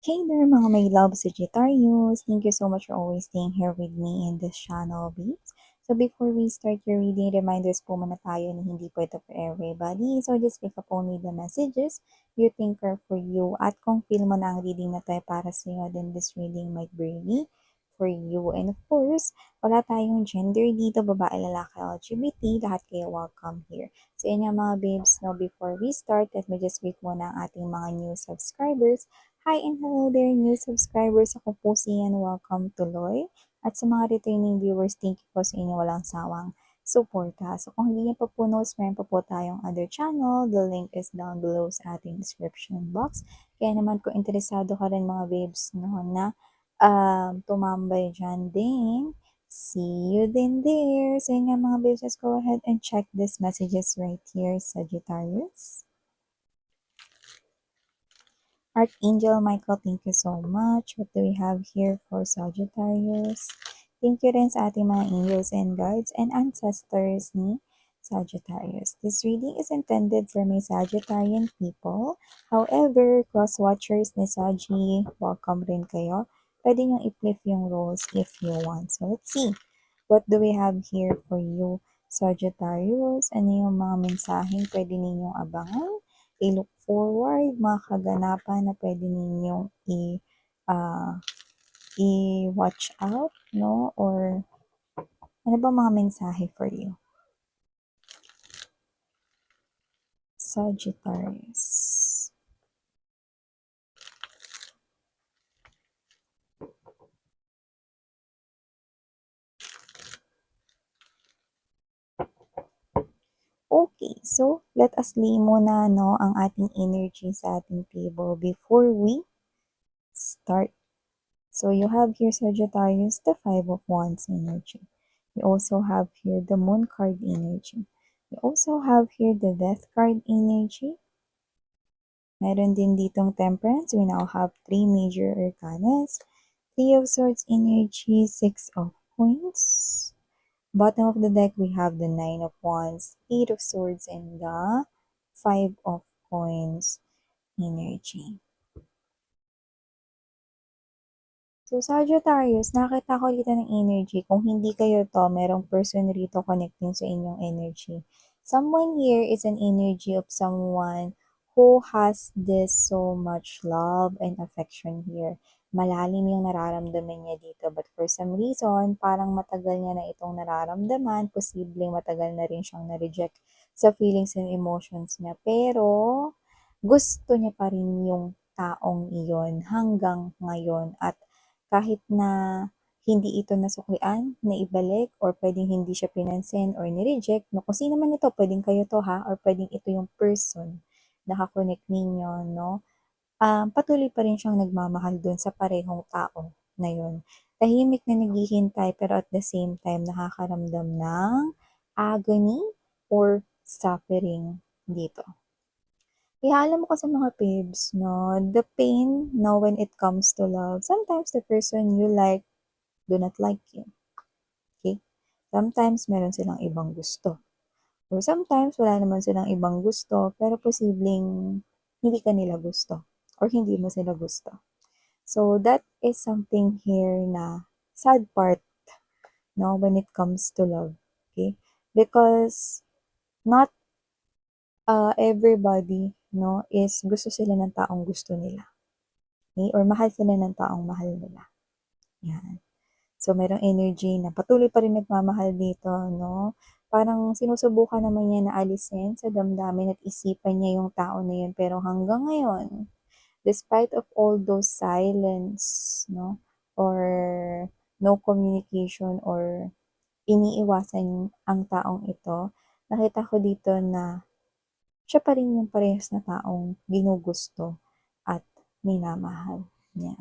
Hey there mga may love Sagittarius! Thank you so much for always staying here with me in this channel, babes. So before we start your reading, reminders po muna tayo na hindi po ito for everybody. So just pick up only the messages you think are for you. At kung feel mo na ang reading na tayo para sa iyo, then this reading might be really for you. And of course, wala tayong gender dito, babae, lalaki, LGBT, lahat kayo welcome here. So yun nga mga babes, no, before we start, let me just greet muna ang ating mga new subscribers. Hi and hello there, new subscribers. Ako po si Ian. Welcome to Loy. At sa mga returning viewers, thank you po sa inyo walang sawang suporta. So kung hindi niyo pa po knows, meron pa po tayong other channel. The link is down below sa ating description box. Kaya naman kung interesado ka rin mga babes no, na tumambay dyan din, see you then there. So yun nga mga babes, let's go ahead and check these messages right here, Sagittarius. Archangel Michael, thank you so much. What do we have here for Sagittarius? Thank you rin sa ating mga angels and guides and ancestors ni Sagittarius. This reading is intended for my Sagittarian people. However, cross-watchers ni Sagi, welcome rin kayo. Pwede niyong i-flip yung roles if you want. So, let's see. What do we have here for you, Sagittarius? Ano yung mga mensaheng pwede ninyong abangan? I-look forward, mga kaganapan na pwede ninyong i-watch out, no? Or ano ba mga mensahe for you? Sagittarius. Okay, so let us lay muna no, ang ating energy sa ating table before we start. So you have here Sagittarius, the Five of Wands energy. You also have here the Moon card energy. You also have here the Death card energy. Meron din ditong Temperance. We now have three major arcanas. Three of Swords energy, Six of Coins. Bottom of the deck, we have the Nine of Wands, Eight of Swords, and the Five of Coins energy. So, Sagittarius, nakita ko dito ng energy. Kung hindi kayo to, merong person rito connecting sa inyong energy. Someone here is an energy of someone who has this so much love and affection here. Malalim yung nararamdaman niya dito. But for some reason, parang matagal niya na itong nararamdaman. Posibleng matagal na rin siyang na-reject sa feelings and emotions niya. Pero, gusto niya pa rin yung taong iyon hanggang ngayon. At kahit na hindi ito nasuklian, na ibalik, or pwedeng hindi siya pinansin or nireject, no, kung sino man ito, pwedeng kayo to ha, or pwedeng ito yung person na kakonect ninyo, no, patuloy pa rin siyang nagmamahal dun sa parehong tao na yun. Tahimik na naghihintay, pero at the same time, nakakaramdam ng agony or suffering dito. Kaya alam mo kasi mga babes, no, the pain, no, when it comes to love, sometimes the person you like do not like you. Okay? Sometimes meron silang ibang gusto. Or sometimes wala naman silang ibang gusto, pero posibleng hindi ka nila gusto. Or hindi mo sila gusto. So that is something here na sad part, no, when it comes to love. Okay? Because not everybody, no, is gusto sila ng taong gusto nila. Okay? Or mahal sila ng taong mahal nila. Yan. So, merong energy na patuloy pa rin nagmamahal dito, no? Parang sinusubukan naman niya na alisin sa damdamin at isipan niya yung tao na yun. Pero hanggang ngayon, despite of all those silence, no? Or no communication or iniiwasan ang taong ito, nakita ko dito na siya pa rin yung parehas na taong ginugusto at minamahal niya.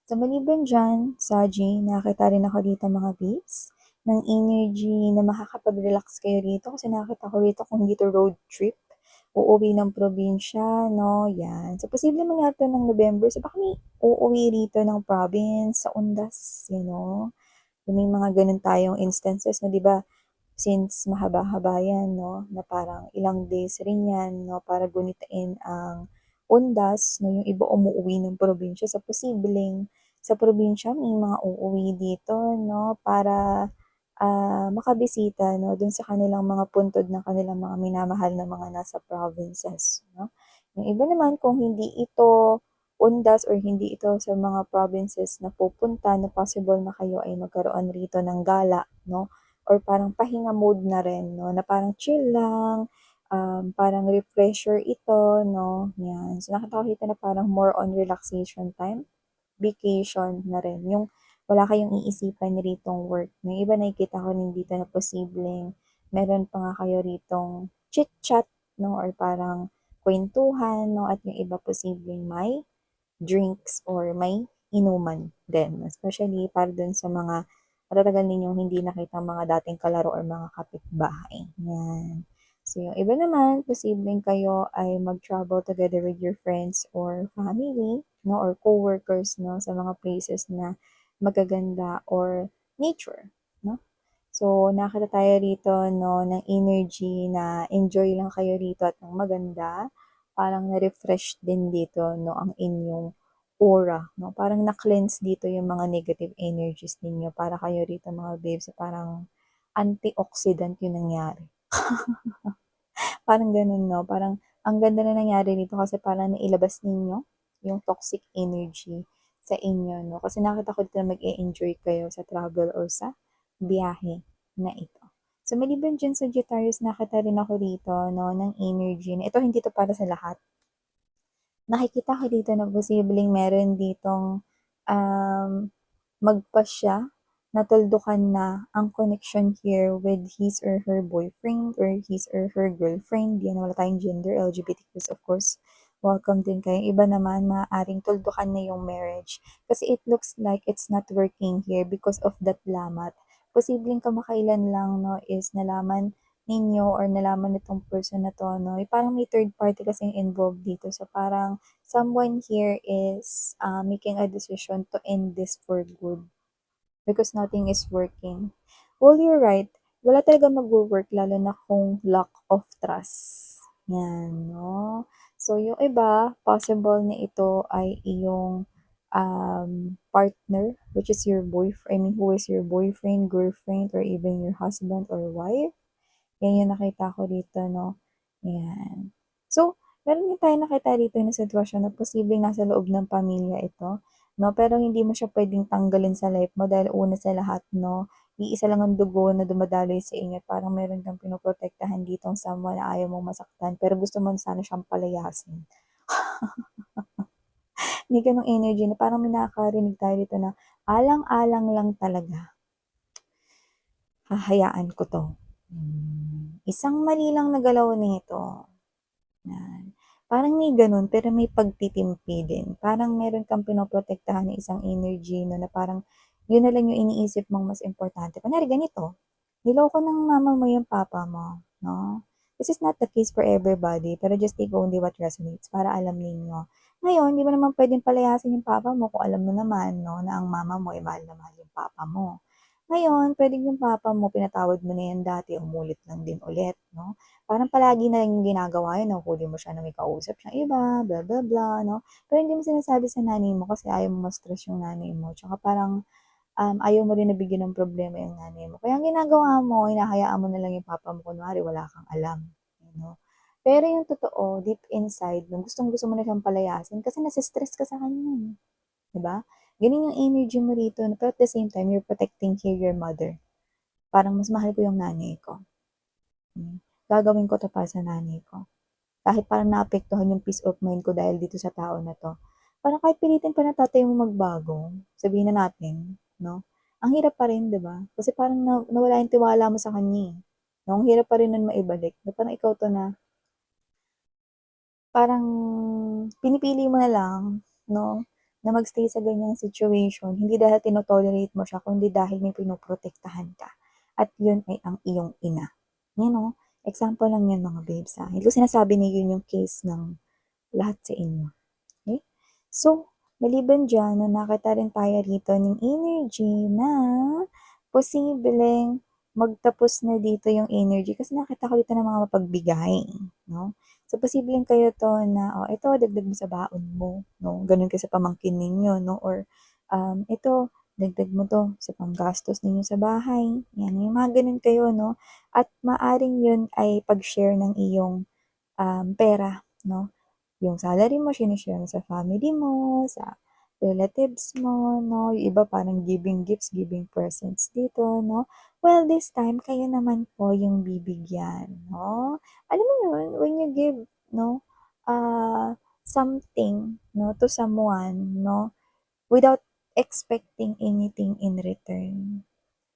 So, maliban dyan, Saji, nakakita rin ako dito mga babes ng energy na makakapag-relax kayo rito kasi nakakita ko rito kung dito road trip, uuwi ng probinsya, no, yan. So, posible mangyari to ng November. So, baka may uuwi rito ng province, sa Undas, you know. May mga ganun tayong instances na, di ba, since mahaba-haba yan, no, na parang ilang days rin yan, no, para gunitain ang undas 'no, yung iba umuuwi ng probinsya sa posibleng sa probinsya may mga uuwi dito 'no, para, makabisita 'no, dun sa kanilang mga puntod ng kanilang mga minamahal na mga nasa provinces 'no. Yung iba naman kung hindi ito undas or hindi ito sa mga provinces na pupunta na possible na kayo ay magkaroon rito ng gala 'no, or parang pahinga mode na rin 'no, na parang chill lang, parang refresher ito 'no, 'yan. So, nakita ko dito na parang more on relaxation time, vacation na rin, yung wala kayong iisipan ritong work. Yung iba nakikita ko rin dito na posibleng meron pa nga kayo ritong chit-chat 'no, or parang kuwentuhan 'no, at yung iba posibleng may drinks or may inuman din. Especially para dun sa mga matatagal ninyong hindi nakitang mga dating kalaro or mga kapitbahay, 'yan. So, yung iba naman, posibleng kayo ay mag-travel together with your friends or family 'no, or coworkers 'no, sa mga places na magaganda or nature 'no. So, nakakita tayo rito 'no, ng energy na enjoy lang kayo rito at ng maganda. Parang na-refresh din dito 'no, ang inyong aura 'no, parang na-cleanse dito yung mga negative energies ninyo para kayo rito mga babes, parang antioxidant yung nangyari. Parang gano'n 'no, parang ang ganda na nangyari dito kasi parang nailabas ninyo yung toxic energy sa inyo 'no, kasi nakita ko dito na mag-e-enjoy kayo sa travel or sa biyahe na ito. So, maliban diyan Sagittarius, nakita rin ako rito 'no, ng energy na ito hindi 'to para sa lahat. Nakikita ko dito na posibleng meron ditong, um, magpasya na tuldukan na ang connection here with his or her boyfriend or his or her girlfriend. Yan, wala tayong gender, LGBTQs of course. Welcome din kayo. Iba naman, maaaring tuldukan na yung marriage. Kasi it looks like it's not working here because of that lamat. Posibleng kamakailan lang, no, is nalaman ninyo or nalaman nitong person na to, no, parang may third party kasing involved dito. So, parang someone here is making a decision to end this for good because nothing is working. Well, you're right. Wala talaga mag-work lalo na kung lack of trust. Yan, no? So, yung iba, possible na ito ay iyong partner, which is your boyfriend, I mean, who is your boyfriend, girlfriend, or even your husband or wife. Yan yung nakita ko dito 'no, ayan. So, meron din tayong nakita dito na sitwasyon na posibleng nasa loob ng pamilya ito 'no, pero hindi mo siya puwedeng tanggalin sa life mo dahil una sa lahat 'no, iisa lang ang dugo na dumadaloy sa inyo at parang meron kang pinoprotektahan ditong someone na ayaw mong masaktan pero gusto mo sana siyang palayasin. May gano'ng energy na parang may nakakarinig tayo dito na alang-alang lang talaga, hahayaan ko 'to. Isang mali lang na galaw nito. Yan. Parang may gano'n pero may pagtitimpi din. Parang meron kang pinoprotektahan na isang energy 'no, na parang yun na lang yung iniisip mong mas importante. Kunyari ganito, niloko ng mama mo yung papa mo 'no. This is not the case for everybody, pero just take only what resonates para alam ninyo. Ngayon, di mo naman puwedeng palayasin yung papa mo kung alam mo naman 'no, na ang mama mo, ay mahal na mahal yung papa mo. Ngayon, puwedeng yung papa mo pinatawad mo na yan dati, umulit lang din ulit 'no. Parang palagi na lang yung ginagawa yun, nahuhuli mo siya na may kausap siyang iba, blah, blah, blah, 'no. Pero hindi mo sinasabi sa nanay mo kasi ayaw mo ma-stress yung nanay mo, tsaka parang, ayaw mo rin na bigyan ng problema yung nanay mo. Kaya ang ginagawa mo, hinahayaan mo na lang yung papa mo kunwari wala kang alam, you know. Pero yung totoo, deep inside, gustong-gusto mo na siyang palayasin kasi nase-stress ka sa kanya, eh, 'di ba? Gano'n yung energy mo rito, pero at the same time, you're protecting here your mother. Parang mas mahal ko yung nanay ko. Gagawin ko 'to para sa nanay ko. Kahit parang naapektuhan yung peace of mind ko dahil dito sa tao na 'to. Parang kahit pilitin pa ng tatay mo magbago, sabihin na natin, 'no, ang hirap pa rin, 'di ba? Kasi parang nawala yung tiwala mo sa kanya, eh, 'no? Ang hirap pa rin nun maibalik na parang ikaw 'to na parang pinipili mo na lang 'no, na mag-stay sa ganyang situation, hindi dahil tino-tolerate mo siya kundi dahil may pinoprotektahan ka at yun ay ang iyong ina. Yan, oh, example lang yan mga babes, hindi ko sinasabi na yun yung case ng lahat sa inyo, okey? So, maliban diyan 'no, nakita rin tayo rito ng energy na posibleng magtapos na dito yung energy kasi nakita ko dito ng mga mapagbigay 'no. So, posibleng kayo 'to na, "Oh, ito dagdag mo sa baon mo," 'no, gano'n kayo sa pamangkin ninyo 'no, or, "Ito dagdag mo 'to sa panggastos ninyo sa bahay." 'Yan, yung mga gano'n kayo 'no, at maaring 'yun ay pag-share ng iyong, pera 'no. Yung salary mo shine-share mo sa family mo, sa relatives mo 'no, yung iba parang giving gifts, giving presents dito 'no. Well, this time kayo naman po yung bibigyan 'no. Alam mo yun, when you give 'no, something 'no, to someone 'no, without expecting anything in return,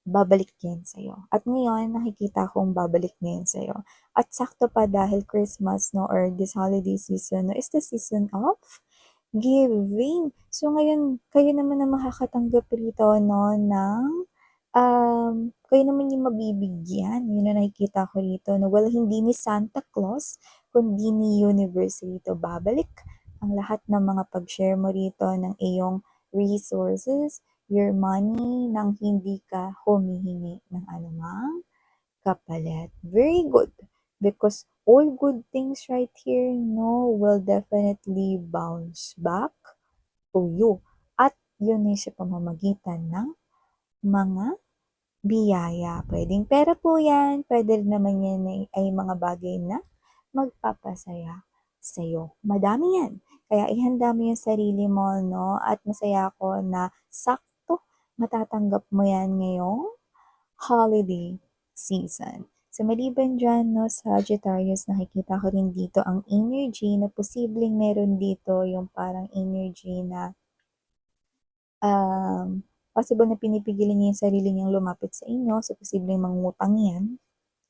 babalik yan sa'yo. At ngayon nakikita kong babalik na yan sa'yo. At sakto pa dahil Christmas 'no, or this holiday season 'no, is the season of giving. So ngayon, kayo naman ang makakatanggap rito 'no ng, kayo naman yung mabibigyan, yun ang nakikita ko rito 'no. Well, hindi ni Santa Claus, kundi ni universe rito babalik ang lahat ng mga pag-share mo rito ng iyong resources, your money, nang hindi ka humihingi ng anumang kapalit. Very good, because all good things right here, no, will definitely bounce back to you. At yun ay sa pamamagitan ng mga biyaya. Pwedeng pera po yan, pwede rin naman yan ay mga bagay na magpapasaya sa'yo. Madami yan. Kaya ihanda mo yung sarili mo, no? At masaya ako na sakto matatanggap mo yan ngayong holiday season. So maliban dyan, no, Sagittarius, nakikita ko rin dito ang energy na posibleng meron dito yung parang energy na possible na pinipigilan niya yung sarili niyang lumapit sa inyo. So posibleng mangutang yan.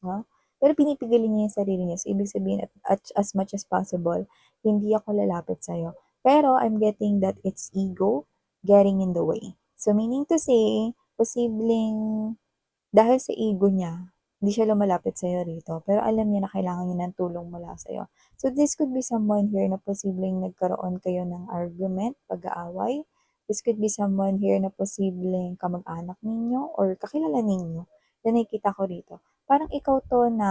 No? Pero pinipigilan niya yung sarili niya. So, ibig sabihin, at as much as possible, hindi ako lalapit sa'yo. Pero, I'm getting that it's ego getting in the way. So, meaning to say, posibleng dahil sa ego niya, hindi siya lumalapit sa'yo rito. Pero alam niya na kailangan niya ng tulong mula sa'yo. So, this could be someone here na posibleng nagkaroon kayo ng argument, pag-aaway. This could be someone here na posibleng kamag-anak ninyo or kakilala ninyo na nakikita ko rito. Parang ikaw 'to na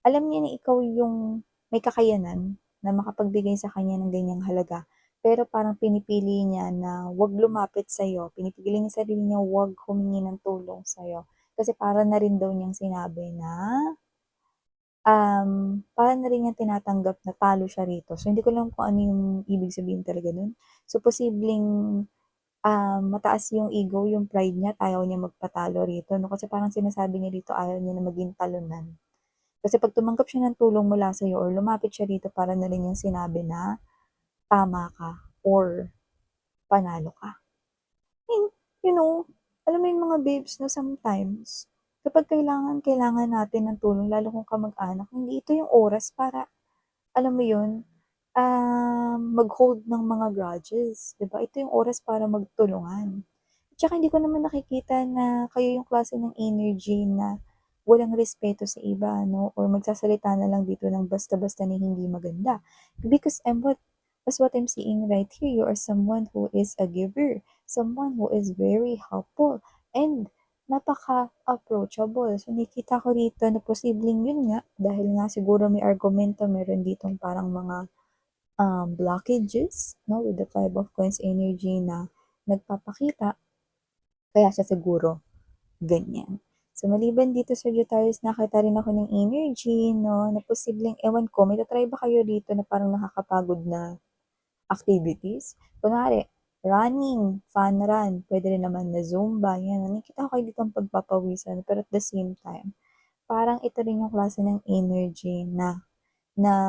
alam niya na ikaw yung may kakayanan na makapagbigay sa kanya ng ganyang halaga, pero parang pinipili niya na 'wag lumapit sa'yo, pinipigilan niya sarili niya 'wag humingi ng tulong sa'yo. Kasi para na rin daw niyang sinabi na, para na rin niyang tinatanggap na talo siya rito. So, hindi ko alam kung ano yung ibig sabihin talaga nun. So, posibleng, mataas yung ego, yung pride niya at ayaw niya magpatalo rito 'no, kasi parang sinasabi niya dito ayaw niya na maging talunan. Kasi 'pag tumanggap siya ng tulong mula sa'yo or lumapit siya dito para na rin niyang sinabi na tama ka or panalo ka. And, you know, alam mo yung mga babes na sometimes, kapag kailangan natin ng tulong lalo kung kamag-anak, hindi ito yung oras para, alam mo yun, mag-hold ng mga grudges, 'di ba? Ito yung oras para magtulungan. Tsaka hindi ko naman nakikita na kayo yung klase ng energy na walang respeto sa iba 'no, or magsasalita na lang dito ng basta-basta na hindi maganda. Because as what I'm seeing right here, you are someone who is a giver, someone who is very helpful, and napaka-approachable. So nakikita ko rito na posibleng yun nga, dahil nga siguro may argumento, meron ditong parang mga, blockages 'no, with the Five of Coins energy na nagpapakita kaya siya siguro ganyan. So, maliban dito sa Sagittarius, nakita rin ako ng energy 'no, na posibleng ewan ko, may ta-try ba kayo dito na parang nakakapagod na activities? Kunwari, running, fun run, puwede rin naman na Zumba, 'yan. Nakikita ko kayo ditong pagpapawisan, pero at the same time, parang ito rin yung klase ng energy na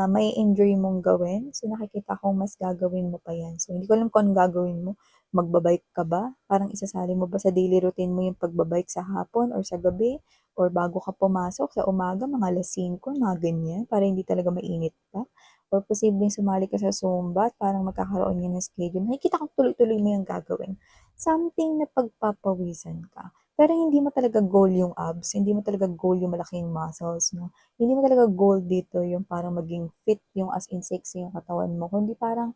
mai-enjoy mong gawin. So, nakikita kong mas gagawin mo pa 'yan. So, hindi ko alam kung anong gagawin mo, magba-bike ka ba? Parang isasali mo ba sa daily routine mo yung pagba-bike sa hapon or sa gabi or bago ka pumasok sa umaga mga 5:00, mga ganyan, para hindi talaga mainit pa? Or posibleng sumali ka sa Zumba at parang magkakaroon yan ng schedule. Nakikita kong tuloy-tuloy mo yung gagawin. Something na pagpapawisan ka. Pero hindi mo talaga goal yung abs, hindi mo talaga goal yung malaking muscles 'no. Hindi mo talaga goal dito yung parang maging fit, yung as in sexy yung katawan mo, kundi parang,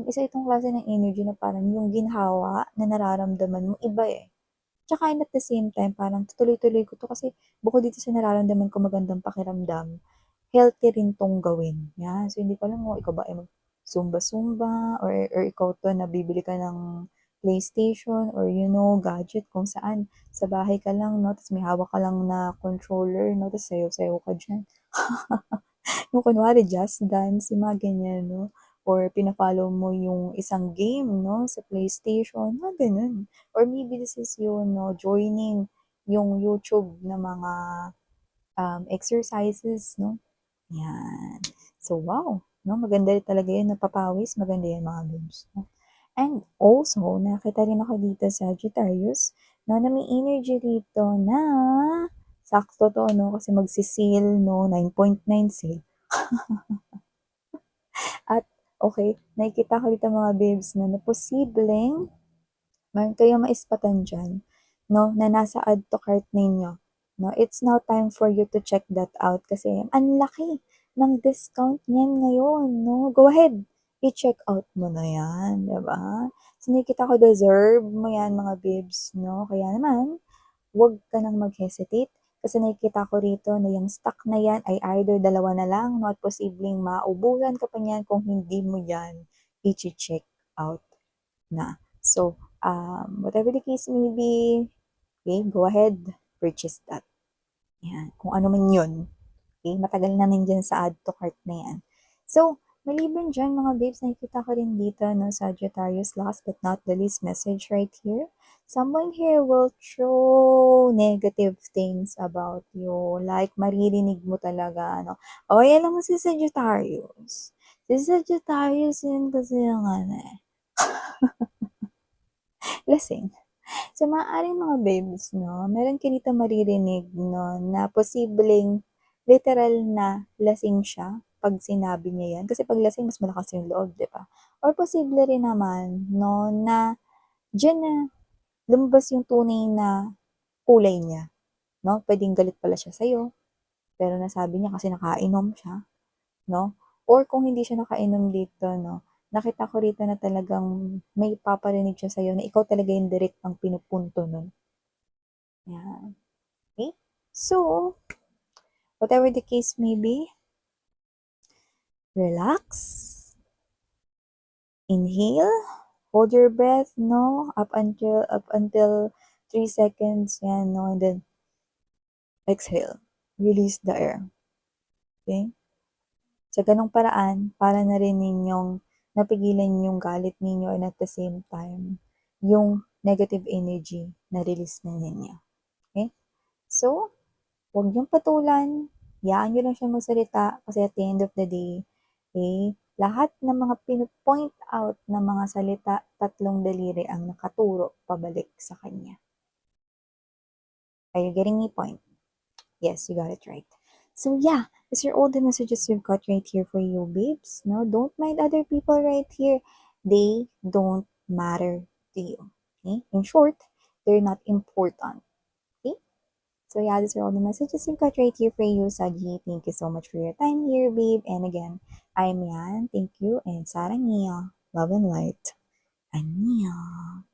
isa itong klase ng energy na parang yung ginhawa na nararamdaman mo iba, eh. Tsaka and at the same time parang tutuloy-tuloy ko 'to kasi bukod dito sa nararamdaman ko magandang pakiramdam, healthy rin 'tong gawin, 'yan. So, hindi ko alam kung ikaw ba ay mag-zumba-zumba or ikaw 'to na bibili ka ng PlayStation or gadget kung saan sa bahay ka lang 'no, ta's may hawak ka lang na controller 'no, ta's sayaw-sayaw ka diyan. Yung kunwari Just Dance, yung mga ganyan 'no, or pina-follow mo yung isang game 'no, sa PlayStation, mga gano'n. Or maybe this is you 'no, joining yung YouTube na mga, exercises 'no, 'yan. So, wow 'no, maganda rin talaga 'yun, napapawis, maganda 'yan mga babes 'no. And also, nakita rin ako dito sa Sagittarius 'no, na may energy rito na sakto 'to 'no, kasi magse-sale 'no, 9.9 sale. At okay, nakikita ko dito mga babes 'no, na posibleng meron kayong maispatan diyan 'no, na nasa add to cart ninyo 'no. It's now time for you to check that out kasi ang laki ng discount niyan ngayon 'no. Go ahead, i-check out mo na 'yan, 'di ba? So, nakikita ko deserve mo 'yan mga babes 'no, kaya naman 'wag ka ng mag-hesitate kasi nakikita ko rito na yung stock na 'yan ay either dalawa na lang 'no at posibleng maubusan ka pa niyan kung hindi mo 'yan iche-check out na. So, whatever the case may be, okay, go ahead, purchase that. 'Yan, kung ano man 'yun. Okay, matagal na nandiyan sa add to cart na 'yan. So, maliban diyan mga babes, nakikita ko rin dito 'no, Sagittarius, last but not the least message right here. Someone here will throw negative things about you, like maririnig mo talaga ano, "Uy, alam mo si Sagittarius, si Sagittarius yun kasi yung ano, lasing." So, maaaring mga babes 'no, meron ka dito maririnig 'no, na posibleng literal na lasing siya 'pag sinabi niya 'yan. Kasi 'pag lasing mas malakas yung loob, 'di ba? Or posible rin naman 'no, na diyan na lumabas yung tunay na kulay niya 'no. Puwedeng galit pala siya sa'yo, pero nasabi niya kasi nakainom siya 'no, or kung hindi siya nakainom dito 'no, nakita ko rito na talagang may paparinig siya sa'yo na ikaw talaga yung direktang pinupunto nun, 'yan. Okay? So, whatever the case may be, relax, inhale, hold your breath, no, up until 3 seconds, yan, no, and then exhale, release the air. Okay? Sa ganong paraan, para na rin ninyong napigilan yung galit ninyo and at the same time, yung negative energy na release na ninyo. Okay? So, huwag niyong patulan, hayaan niyo lang siyang magsalita kasi at the end of the day, eh, lahat ng mga pino-point out na mga salita, tatlong daliri ang nakaturo pabalik sa kanya. Are you getting me point? Yes, you got it right. So yeah, these are all the messages we've got right here for you, babes. No, don't mind other people right here. They don't matter to you. Okay? In short, they're not important. Okay? So yeah, these are all the messages we've got right here for you, Saji. Thank you so much for your time here, babe. And again, I'm Yan. Thank you and sarang love and light. Annyeong.